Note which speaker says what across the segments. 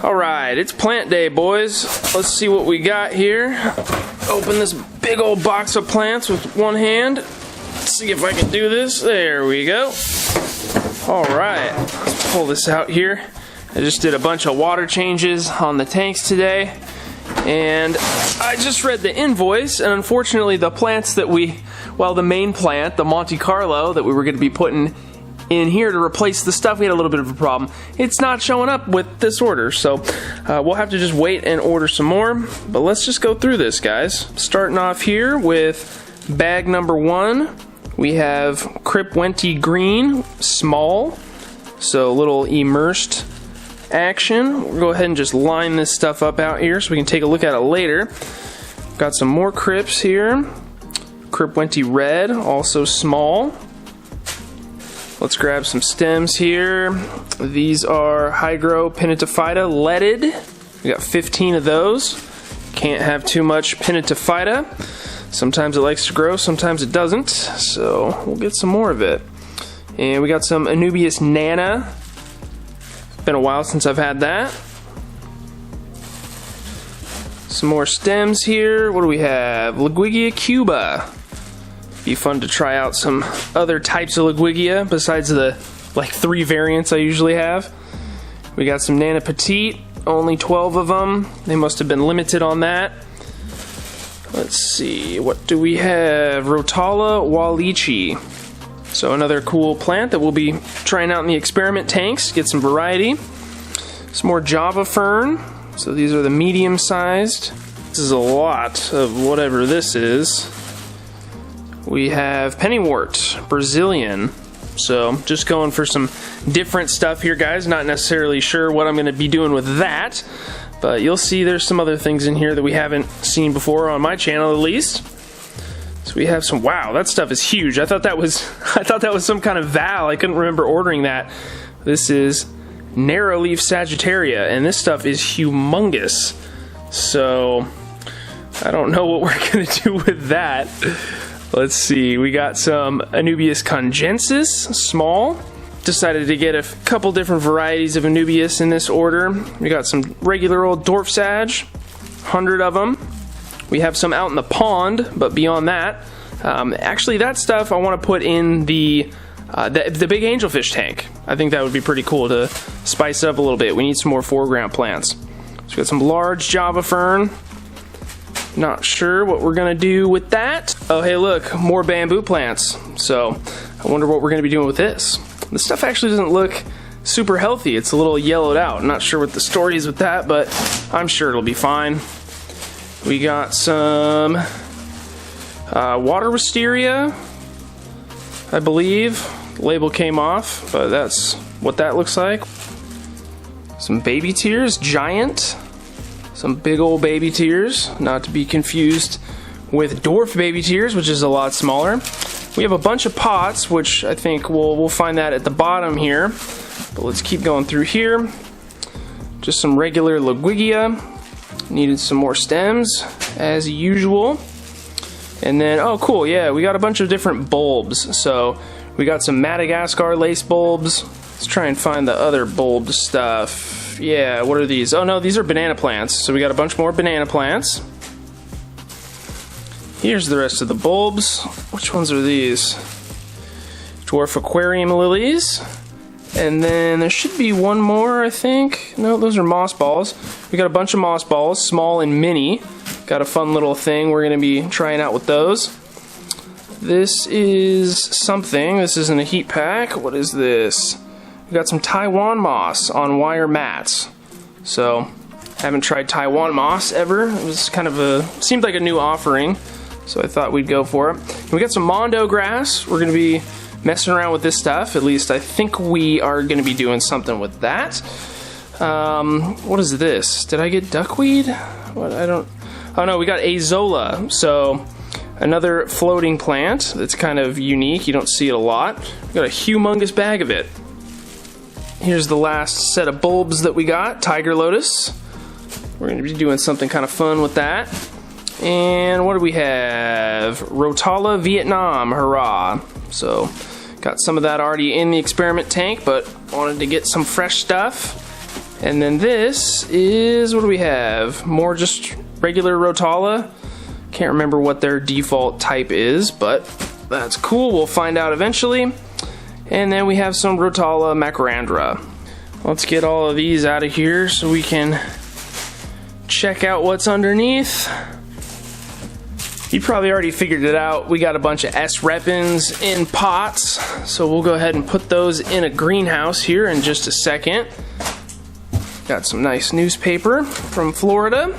Speaker 1: Alright, it's plant day, boys. Let's see what we got here. Open this big old box of plants with one hand. Let's see if I can do this. There we go. Alright, let's pull this out here. I just did a bunch of water changes on the tanks today. And I just read the invoice, and unfortunately the plants that the main plant, the Monte Carlo, that we were going to be putting in here to replace the stuff, we had a little bit of a problem. It's not showing up with this order, so we'll have to just wait and order some more. But let's just go through this, guys. Starting off here with bag number 1, we have Goatee green, small, so a little immersed action. We'll go ahead and just line this stuff up out here so we can take a look at it later. Got some more crypts here. Goatee red, also small. Let's grab some stems here. These are Hydropinitophyta leaded. We got 15 of those. Can't have too much Pinitophyta. Sometimes it likes to grow, sometimes it doesn't. So we'll get some more of it. And we got some Anubias nana. Been a while since I've had that. Some more stems here. What do we have? Liguigia cuba. Be fun to try out some other types of Liguigia besides the 3 variants I usually have. We got some Nana Petite, only 12 of them. They must have been limited on that. Let's see, what do we have? Rotala Wallichi. So another cool plant that we'll be trying out in the experiment tanks, get some variety. Some more Java Fern. So these are the medium sized. This is a lot of whatever this is. We have Pennywort, Brazilian. So just going for some different stuff here, guys. Not necessarily sure what I'm going to be doing with that, but you'll see there's some other things in here that we haven't seen before on my channel, at least. So we have some. Wow, that stuff is huge. I thought that was some kind of Val. I couldn't remember ordering that. This is narrow leaf Sagittaria, and this stuff is humongous. So I don't know what we're going to do with that. Let's see, we got some Anubias congensis, small. Decided to get a couple different varieties of Anubias in this order. We got some regular old Dwarf Sag, 100 of them. We have some out in the pond, but beyond that, actually that stuff I want to put in the big angelfish tank. I think that would be pretty cool to spice it up a little bit. We need some more foreground plants. So we got some large Java Fern. Not sure what we're gonna do with that. Oh, hey, look, more bamboo plants. So I wonder what we're gonna be doing with this. This stuff actually doesn't look super healthy. It's a little yellowed out. Not sure what the story is with that, but I'm sure it'll be fine. We got some water wisteria, I believe. The label came off, but that's what that looks like. Some baby tears, giant. Some big old baby tears, not to be confused with dwarf baby tears, which is a lot smaller. We have a bunch of pots, which I think we'll find that at the bottom here. But let's keep going through here. Just some regular Liguigia. Needed some more stems, as usual. And then, oh cool, yeah, we got a bunch of different bulbs. So we got some Madagascar lace bulbs. Let's try and find the other bulb stuff. Yeah, what are these? Oh no, these are banana plants. So we got a bunch more banana plants. Here's the rest of the bulbs. Which ones are these? Dwarf aquarium lilies. And then there should be one more, I think. No, those are moss balls. We got a bunch of moss balls, small and mini. Got a fun little thing we're going to be trying out with those. This is something. This isn't a heat pack. What is this? We got some Taiwan moss on wire mats. So, haven't tried Taiwan moss ever. It was kind of seemed like a new offering, so I thought we'd go for it. And we got some Mondo grass. We're going to be messing around with this stuff. At least I think we are going to be doing something with that. What is this? Did I get duckweed? What? I don't. Oh no, we got Azolla. So, another floating plant that's kind of unique. You don't see it a lot. We got a humongous bag of it. Here's the last set of bulbs that we got, Tiger Lotus. We're going to be doing something kind of fun with that. And what do we have? Rotala Vietnam, hurrah. So, got some of that already in the experiment tank, but wanted to get some fresh stuff. And then this is, what do we have? More just regular Rotala. Can't remember what their default type is, but that's cool. We'll find out eventually. And then we have some Rotala Macarandra. Let's get all of these out of here so we can check out what's underneath. You probably already figured it out. We got a bunch of S. repens in pots, so we'll go ahead and put those in a greenhouse here in just a second. Got some nice newspaper from Florida.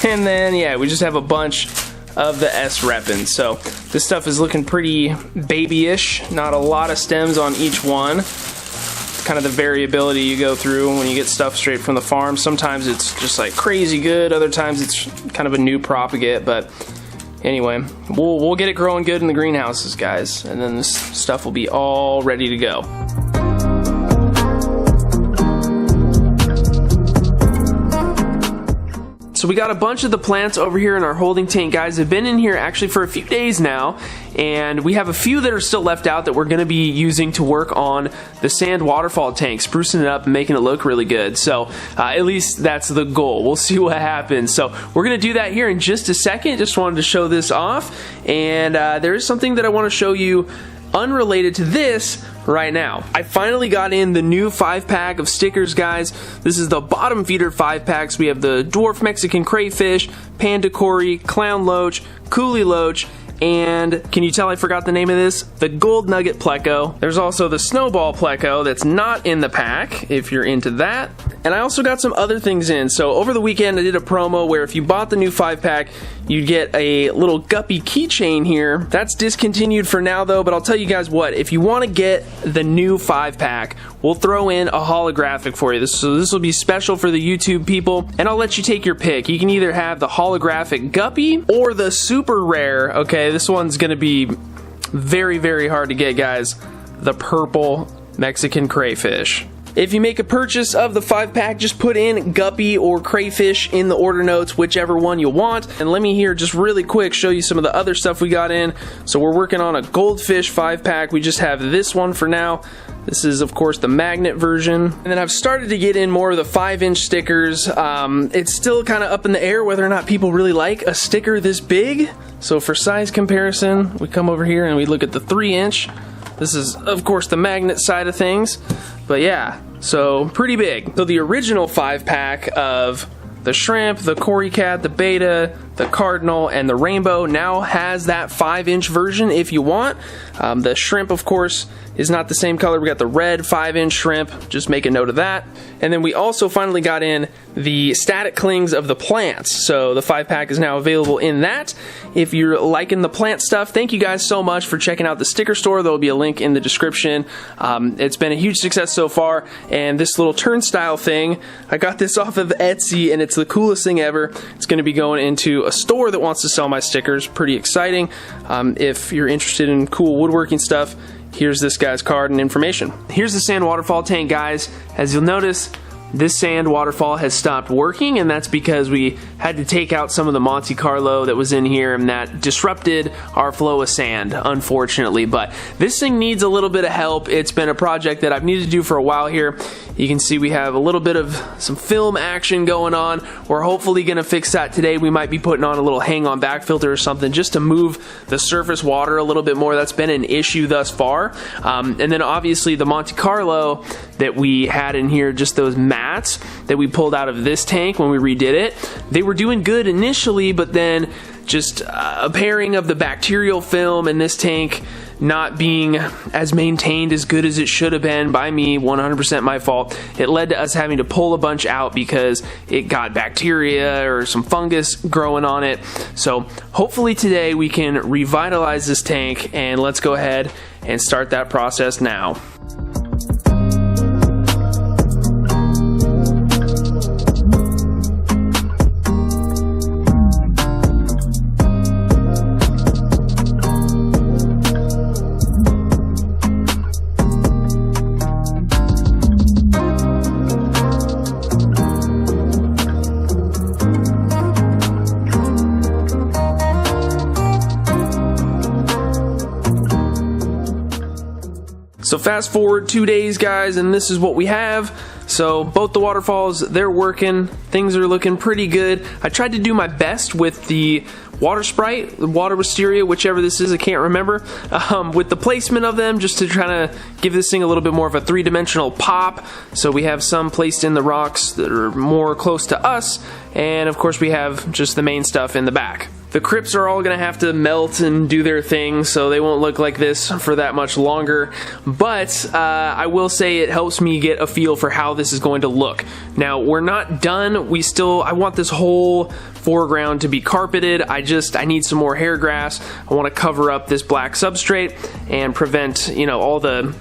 Speaker 1: And then, yeah, we just have a bunch of the S. repens. So this stuff is looking pretty babyish. Not a lot of stems on each one. It's kind of the variability you go through when you get stuff straight from the farm. Sometimes it's just like crazy good. Other times it's kind of a new propagate. But anyway, we'll get it growing good in the greenhouses, guys. And then this stuff will be all ready to go. So we got a bunch of the plants over here in our holding tank, guys. They've been in here actually for a few days now, and we have a few that are still left out that we're going to be using to work on the sand waterfall tank, sprucing it up and making it look really good. So at least that's the goal. We'll see what happens. So we're going to do that here in just a second. Just wanted to show this off, and there is something that I want to show you unrelated to this right now. I finally got in the new 5-pack of stickers, guys. This is the bottom feeder 5-packs. We have the dwarf Mexican crayfish, panda cory, clown loach, coolie loach, and can you tell I forgot the name of this? The gold nugget pleco. There's also the snowball pleco that's not in the pack, if you're into that. And I also got some other things in. So over the weekend I did a promo where if you bought the new 5-pack, you'd get a little guppy keychain here. That's discontinued for now though, but I'll tell you guys what, if you want to get the new 5-pack, we'll throw in a holographic for you. So this will be special for the YouTube people, and I'll let you take your pick. You can either have the holographic guppy or the super rare, okay, this one's gonna be very, very hard to get, guys, the purple Mexican crayfish. If you make a purchase of the 5-pack, just put in guppy or crayfish in the order notes, whichever one you want. And let me here just really quick show you some of the other stuff we got in. So we're working on a goldfish 5-pack. We just have this one for now. This is, of course, the magnet version. And then I've started to get in more of the 5-inch stickers. It's still kind of up in the air whether or not people really like a sticker this big. So for size comparison, we come over here and we look at the 3-inch. This is, of course, the magnet side of things. But yeah, so pretty big. So the original 5-pack of the shrimp, the cory cat, the beta, the cardinal, and the rainbow now has that 5-inch version if you want. The shrimp, of course, is not the same color. We got the red 5-inch shrimp. Just make a note of that. And then we also finally got in the static clings of the plants. So the 5-pack is now available in that. If you're liking the plant stuff, thank you guys so much for checking out the sticker store. There will be a link in the description. It's been a huge success so far. And this little turnstile thing, I got this off of Etsy, and it's the coolest thing ever. It's going to be going into a store that wants to sell my stickers. Pretty exciting. If you're interested in cool woodworking stuff, here's this guy's card and information. Here's the sand waterfall tank, guys. As you'll notice, this sand waterfall has stopped working, and that's because we had to take out some of the Monte Carlo that was in here, and that disrupted our flow of sand, unfortunately. But this thing needs a little bit of help. It's been a project that I've needed to do for a while here. You can see we have a little bit of some film action going on. We're hopefully going to fix that today. We might be putting on a little hang-on back filter or something just to move the surface water a little bit more. That's been an issue thus far. And then obviously the Monte Carlo that we had in here, just those mats that we pulled out of this tank when we redid it, they were doing good initially, but then just a pairing of the bacterial film in this tank not being as maintained as good as it should have been by me, 100% my fault. It led to us having to pull a bunch out because it got bacteria or some fungus growing on it. So hopefully today we can revitalize this tank, and let's go ahead and start that process now. So fast forward 2 days, guys, and this is what we have. So both the waterfalls, they're working. Things are looking pretty good. I tried to do my best with the water sprite, water wisteria, whichever this is, I can't remember, with the placement of them, just to try to give this thing a little bit more of a three-dimensional pop. So we have some placed in the rocks that are more close to us, and of course we have just the main stuff in the back. The crypts are all going to have to melt and do their thing, so they won't look like this for that much longer. But I will say it helps me get a feel for how this is going to look. Now, we're not done. I want this whole foreground to be carpeted. I need some more hair grass. I want to cover up this black substrate and prevent, all the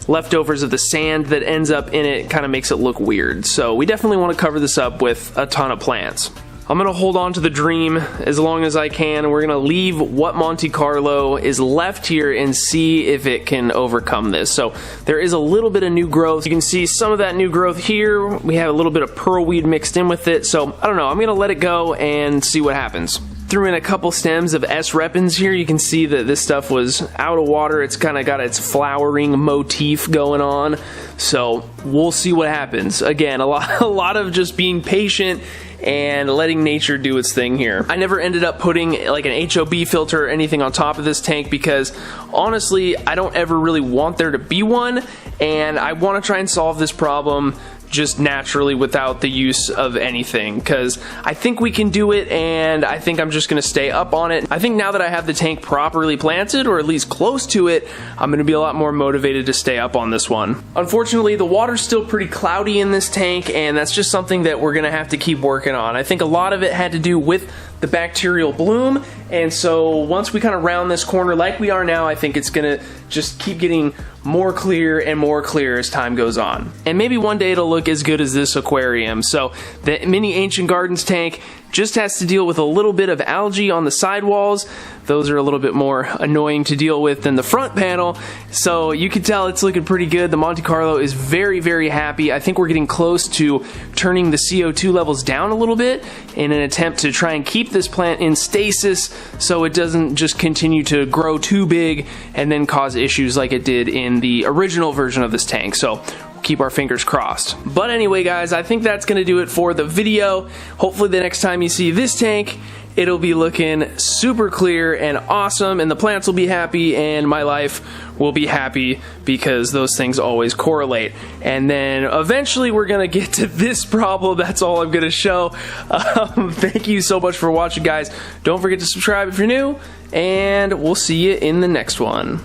Speaker 1: leftovers of the sand that ends up in it. Kind of makes it look weird. So we definitely want to cover this up with a ton of plants. I'm going to hold on to the dream as long as I can. We're going to leave what Monte Carlo is left here and see if it can overcome this. So there is a little bit of new growth. You can see some of that new growth here. We have a little bit of pearlweed mixed in with it. So I don't know. I'm going to let it go and see what happens. Threw in a couple stems of S. repens here. You can see that this stuff was out of water. It's kind of got its flowering motif going on. So we'll see what happens. Again, a lot of just being patient and letting nature do its thing here. I never ended up putting like an HOB filter or anything on top of this tank because honestly, I don't ever really want there to be one, and I want to try and solve this problem just naturally without the use of anything, because I think we can do it, and I think I'm just going to stay up on it. I think now that I have the tank properly planted, or at least close to it, I'm going to be a lot more motivated to stay up on this one. Unfortunately, the water's still pretty cloudy in this tank, and that's just something that we're going to have to keep working on. I think a lot of it had to do with the bacterial bloom, and so once we kind of round this corner like we are now, I think it's gonna just keep getting more clear and more clear as time goes on. And maybe one day it'll look as good as this aquarium. So the mini Ancient Gardens tank just has to deal with a little bit of algae on the sidewalls. Those are a little bit more annoying to deal with than the front panel. So you can tell it's looking pretty good. The Monte Carlo is very, very happy. I think we're getting close to turning the CO2 levels down a little bit in an attempt to try and keep this plant in stasis so it doesn't just continue to grow too big and then cause issues like it did in the original version of this tank. So keep our fingers crossed. But anyway, guys, I think that's going to do it for the video. Hopefully the next time you see this tank, it'll be looking super clear and awesome, and the plants will be happy, and my life will be happy, because those things always correlate. And then eventually we're going to get to this problem. That's all I'm going to show. Thank you so much for watching, guys. Don't forget to subscribe if you're new, and we'll see you in the next one.